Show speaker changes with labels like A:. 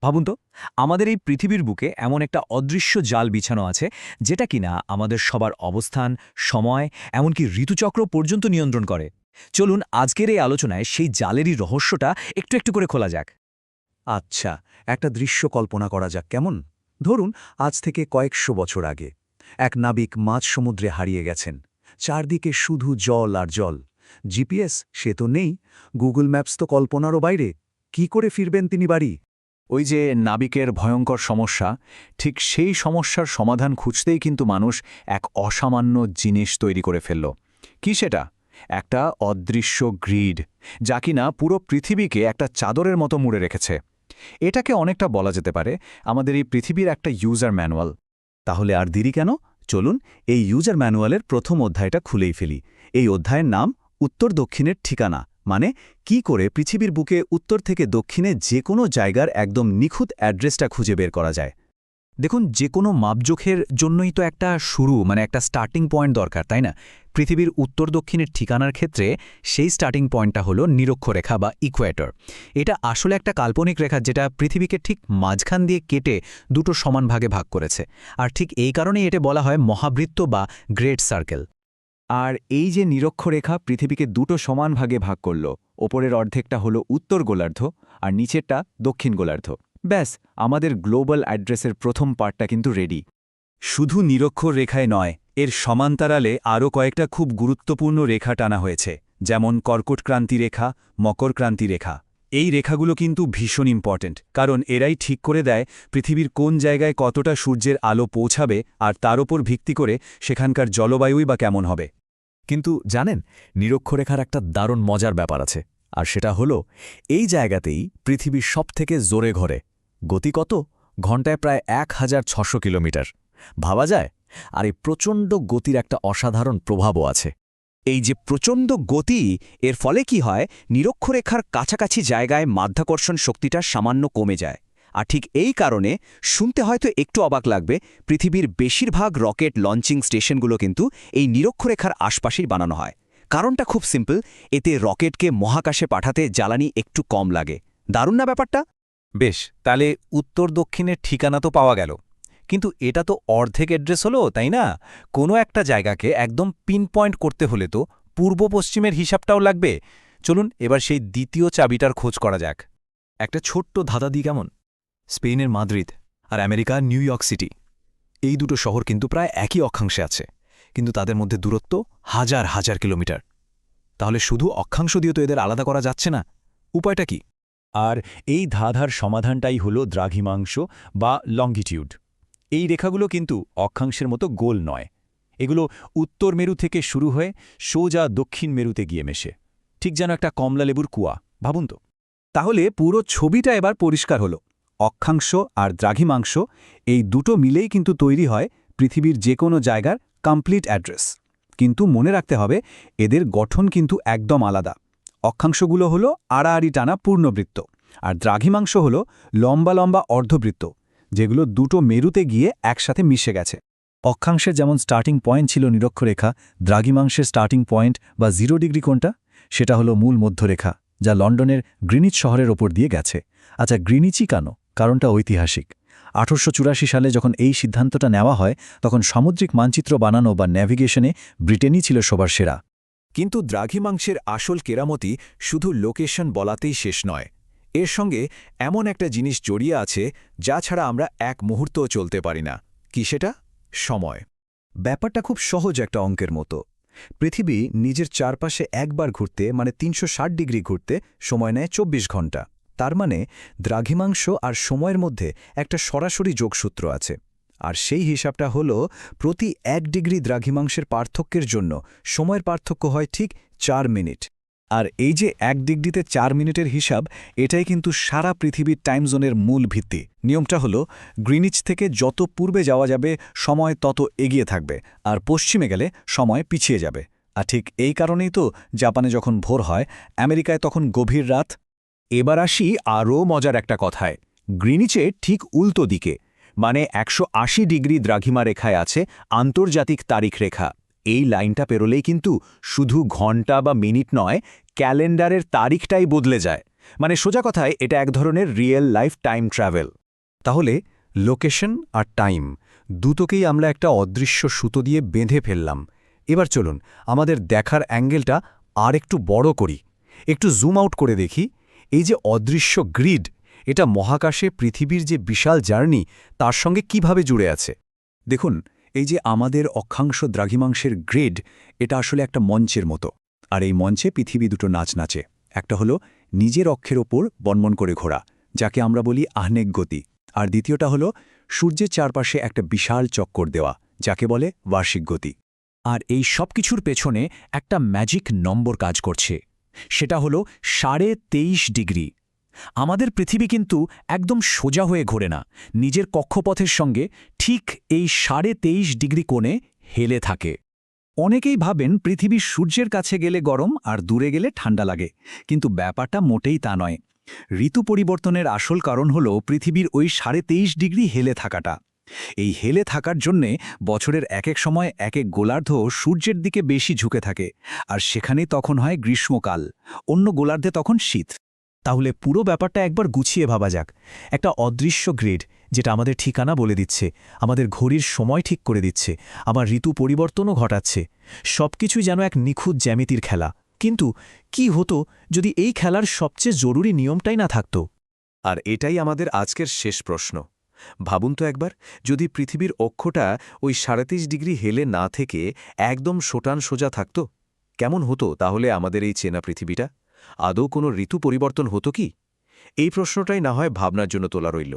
A: ভাবুন তো, আমাদের এই পৃথিবীর বুকে এমন একটা অদৃশ্য জাল বিছানো আছে, যেটা কিনা আমাদের সবার অবস্থান, সময়, এমনকি ঋতুচক্র পর্যন্ত নিয়ন্ত্রণ করে। চলুন আজকের এই আলোচনায় সেই জালেরই রহস্যটা একটু একটু করে খোলা যাক।
B: আচ্ছা, একটা দৃশ্য কল্পনা করা যাক কেমন। ধরুন, আজ থেকে কয়েকশো বছর আগে এক নাবিক মাঝ সমুদ্রে হারিয়ে গেছেন। চারদিকে শুধু জল আর জল। জিপিএস সে তো নেই, গুগল ম্যাপস তো কল্পনারও বাইরে। কি করে ফিরবেন তিনি বাড়ি?
C: ওই যে নাবিকের ভয়ঙ্কর সমস্যা, ঠিক সেই সমস্যার সমাধান খুঁজতেই কিন্তু মানুষ এক অসামান্য জিনিস তৈরি করে ফেলল। কি সেটা? একটা অদৃশ্য গ্রিড, যা কিনা পুরো পৃথিবীকে একটা চাদরের মতো মুড়ে রেখেছে। এটাকে অনেকটা বলা যেতে পারে আমাদের এই পৃথিবীর একটা ইউজার ম্যানুয়াল।
B: তাহলে আর দেরি কেন? চলুন এই ইউজার ম্যানুয়ালের প্রথম অধ্যায়টা খুলেই ফেলি। এই অধ্যায়ের নাম উত্তর দক্ষিণের ঠিকানা, মানে কি করে পৃথিবীর বুকে উত্তর থেকে দক্ষিণে যে কোনো জায়গার একদম নিখুঁত অ্যাড্রেসটা খুঁজে বের করা যায়।
A: দেখুন, যে কোনো মাপজোখের জন্যই তো একটা শুরু, মানে একটা স্টার্টিং পয়েন্ট দরকার, তাই না? পৃথিবীর উত্তর দক্ষিণের ঠিকানার ক্ষেত্রে সেই স্টার্টিং পয়েন্টটা হলো নিরক্ষরেখা বা ইকুয়েটর। এটা আসলে একটা কাল্পনিক রেখা, যেটা পৃথিবীকে ঠিক মাঝখান দিয়ে কেটে দুটো সমান ভাগে ভাগ করেছে। আর ঠিক এই কারণেই এটা বলা হয় মহাবৃত্ত বা গ্রেট সার্কেল।
C: আর এই যে নিরক্ষরেখা পৃথিবীকে দুটো সমান ভাগে ভাগ করল, ওপরের অর্ধেকটা হলো উত্তর গোলার্ধ আর নিচেরটা দক্ষিণ গোলার্ধ। ব্যাস, আমাদের গ্লোবাল অ্যাড্রেসের প্রথম পার্টটা কিন্তু রেডি।
B: শুধু নিরক্ষর রেখায় নয়, এর সমান্তরালে আরও কয়েকটা খুব গুরুত্বপূর্ণ রেখা টানা হয়েছে, যেমন কর্কটক্রান্তি রেখা, মকরক্রান্তি রেখা। এই রেখাগুলো কিন্তু ভীষণ ইম্পর্ট্যান্ট, কারণ এরাই ঠিক করে দেয় পৃথিবীর কোন জায়গায় কতটা সূর্যের আলো পৌঁছাবে, আর তার ওপর ভিত্তি করে সেখানকার জলবায়ুই বা কেমন হবে।
D: কিন্তু জানেন, নিরক্ষরেখার একটা দারুণ মজার ব্যাপার আছে, আর সেটা হলো এই জায়গাতেই পৃথিবীর সবথেকে জোরে ঘোরে। গতি কত? ঘণ্টায় প্রায় ১,৬০০ কিলোমিটার। ভাবা যায়? আর এই প্রচণ্ড গতির একটা অসাধারণ প্রভাবও আছে।
E: এই যে প্রচণ্ড গতি, এর ফলে কি হয়, নিরক্ষরেখার কাছাকাছি জায়গায় মাধ্যাকর্ষণ শক্তিটা সামান্য কমে যায়। আর ঠিক এই কারণে, শুনতে হয়তো একটু অবাক লাগবে, পৃথিবীর বেশিরভাগ রকেট লঞ্চিং স্টেশনগুলো কিন্তু এই নিরক্ষরেখার আশপাশেই বানানো হয়। কারণটা খুব সিম্পল, এতে রকেটকে মহাকাশে পাঠাতে জ্বালানি একটু কম লাগে। দারুণ না ব্যাপারটা?
A: বেশ, তাহলে উত্তর দক্ষিণের ঠিকানা তো পাওয়া গেল, কিন্তু এটা তো অর্ধেক অ্যাড্রেস হলো, তাই না? কোনো একটা জায়গাকে একদম পিন পয়েন্ট করতে হলে তো পূর্ব পশ্চিমের হিসাবটাও লাগবে। চলুন এবার সেই দ্বিতীয় চাবিটার খোঁজ করা যাক। একটা ছোট্ট ধাঁধা দিই কেমন? স্পেনের মাদ্রিদ আর আমেরিকার নিউ ইয়র্ক সিটি, এই দুটো শহর কিন্তু প্রায় একই অক্ষাংশে আছে, কিন্তু তাদের মধ্যে দূরত্ব হাজার হাজার কিলোমিটার। তাহলে শুধু অক্ষাংশ দিয়ে তো এদের আলাদা করা যাচ্ছে না। উপায়টা কি?
B: আর এই ধাঁধার সমাধানটাই হলো দ্রাঘিমাংশ বা লঙ্গিটিউড। এই রেখাগুলো কিন্তু অক্ষাংশের মতো গোল নয়। এগুলো উত্তর মেরু থেকে শুরু হয়ে সোজা দক্ষিণ মেরুতে গিয়ে মেশে, ঠিক যেন একটা কমলালেবুর কুয়া। ভাবুন তো। তাহলে পুরো ছবিটা এবার পরিষ্কার হলো। অক্ষাংশ আর দ্রাঘিমাংশ, এই দুটো মিলেই কিন্তু তৈরি হয় পৃথিবীর যে কোনো জায়গার কমপ্লিট অ্যাড্রেস। কিন্তু মনে রাখতে হবে, এদের গঠন কিন্তু একদম আলাদা। অক্ষাংশগুলো হলো আড়াআড়ি টানা পূর্ণবৃত্ত, আর দ্রাঘিমাংশ হলো লম্বা লম্বা অর্ধবৃত্ত, যেগুলো দুটো মেরুতে গিয়ে একসাথে মিশে গেছে। অক্ষাংশের যেমন স্টার্টিং পয়েন্ট ছিল নিরক্ষরেখা, দ্রাঘিমাংশের স্টার্টিং পয়েন্ট বা 0 ডিগ্রি কোনটা? সেটা হলো মূল মধ্যরেখা, যা লন্ডনের গ্রিনিচ শহরের ওপর দিয়ে গেছে। আচ্ছা, গ্রিনিচই কেন? কারণটা ঐতিহাসিক। 1884 সালে যখন এই সিদ্ধান্তটা নেওয়া হয়, তখন সামুদ্রিক মানচিত্র বানানো বা ন্যাভিগেশনে ব্রিটেনই ছিল সবার সেরা।
D: কিন্তু দ্রাঘিমাংশের আসল কেরামতি শুধু লোকেশন বলাতেই শেষ নয়। এর সঙ্গে এমন একটা জিনিস জড়িয়ে আছে, যা ছাড়া আমরা এক মুহূর্তও চলতে পারি না। কি সেটা? সময়।
B: ব্যাপারটা খুব সহজ একটা অঙ্কের মতো। পৃথিবী নিজের চারপাশে একবার ঘুরতে, মানে 360 ডিগ্রি ঘুরতে সময় নেয় 24 ঘন্টা। তার মানে দ্রাঘিমাংশ আর সময়ের মধ্যে একটা সরাসরি যোগসূত্র আছে। আর সেই হিসাবটা হলো, প্রতি 1 ডিগ্রি দ্রাঘিমাংশের পার্থক্যের জন্য সময়ের পার্থক্য হয় ঠিক 4 মিনিট। আর এই যে 1 ডিগ্রিতে 4 মিনিটের হিসাব, এটাই কিন্তু সারা পৃথিবীর টাইম জোনের মূল ভিত্তি। নিয়মটা হলো, গ্রিনিচ থেকে যত পূর্বে যাওয়া যাবে সময় তত এগিয়ে থাকবে, আর পশ্চিমে গেলে সময় পিছিয়ে যাবে। আর ঠিক এই কারণেই তো জাপানে যখন ভোর হয়, আমেরিকায় তখন গভীর রাত।
C: এবার আসি আরও মজার একটা কথায়। গ্রিনিচে ঠিক উল্টো দিকে, মানে 180 ডিগ্রি দ্রাঘিমা রেখায় আছে আন্তর্জাতিক তারিখ রেখা। এই লাইনটা পেরোলেই কিন্তু শুধু ঘন্টা বা মিনিট নয়, ক্যালেন্ডারের তারিখটাই বদলে যায়। মানে সোজা কথায় এটা এক ধরনের রিয়েল লাইফ টাইম ট্রাভেল।
A: তাহলে লোকেশন আর টাইম দুটোকেই আমরা একটা অদৃশ্য সুতো দিয়ে বেঁধে ফেললাম। এবার চলুন আমাদের দেখার অ্যাঙ্গেলটা আর একটু বড় করি, একটু জুম আউট করে দেখি। এই যে অদৃশ্য গ্রিড, এটা মহাকাশে পৃথিবীর যে বিশাল জার্নি তার সঙ্গে কিভাবে জুড়ে আছে।
C: দেখুন, এই যে আমাদের অক্ষাংশ দ্রাঘিমাংশের গ্রিড, এটা আসলে একটা মঞ্চের মতো। আর এই মঞ্চে পৃথিবী দুটো নাচ নাচে। একটা হলো নিজের অক্ষের ওপর বনমন করে ঘোরা, যাকে আমরা বলি আহ্নেক গতি। আর দ্বিতীয়টা হলো সূর্যের চারপাশে একটা বিশাল চক্কর দেওয়া, যাকে বলে বার্ষিক গতি।
B: আর এই সব কিছুর পেছনে একটা ম্যাজিক নম্বর কাজ করছে, সেটা হলো 23.5 ডিগ্রি। আমাদের পৃথিবী কিন্তু একদম সোজা হয়ে ঘোরে না, নিজের কক্ষপথের সঙ্গে ঠিক এই 23.5 ডিগ্রি কোণে হেলে থাকে।
C: অনেকেই ভাবেন পৃথিবীর সূর্যের কাছে গেলে গরম আর দূরে গেলে ঠান্ডা লাগে, কিন্তু ব্যাপারটা মোটেই তা নয়। ঋতু পরিবর্তনের আসল কারণ হল পৃথিবীর ওই 23.5 ডিগ্রি হেলে থাকাটা। এই হেলে থাকার জন্যে বছরের এক এক সময় এক এক গোলার্ধ সূর্যের দিকে বেশি ঝুঁকে থাকে, আর সেখানেই তখন হয় গ্রীষ্মকাল, অন্য গোলার্ধে তখন শীত।
B: তাহলে পুরো ব্যাপারটা একবার গুছিয়ে ভাবা যাক। একটা অদৃশ্য গ্রিড যেটা আমাদের ঠিকানা বলে দিচ্ছে, আমাদের ঘড়ির সময় ঠিক করে দিচ্ছে, আবার ঋতু পরিবর্তনও ঘটাচ্ছে। সবকিছুই যেন এক নিখুঁত জ্যামিতির খেলা। কিন্তু কি হতো যদি এই খেলার সবচেয়ে জরুরি নিয়মটাই না থাকত?
A: আর এটাই আমাদের আজকের শেষ প্রশ্ন। ভাবুন তো একবার, যদি পৃথিবীর অক্ষটা ওই 23.5 ডিগ্রি হেলে না থেকে একদম সোটান সোজা থাকত, কেমন হতো তাহলে আমাদের এই চেনা পৃথিবীটা? আদৌ কোনো ঋতু পরিবর্তন হতো কি? এই প্রশ্নটাই না হয় ভাবনার জন্য তোলা রইল।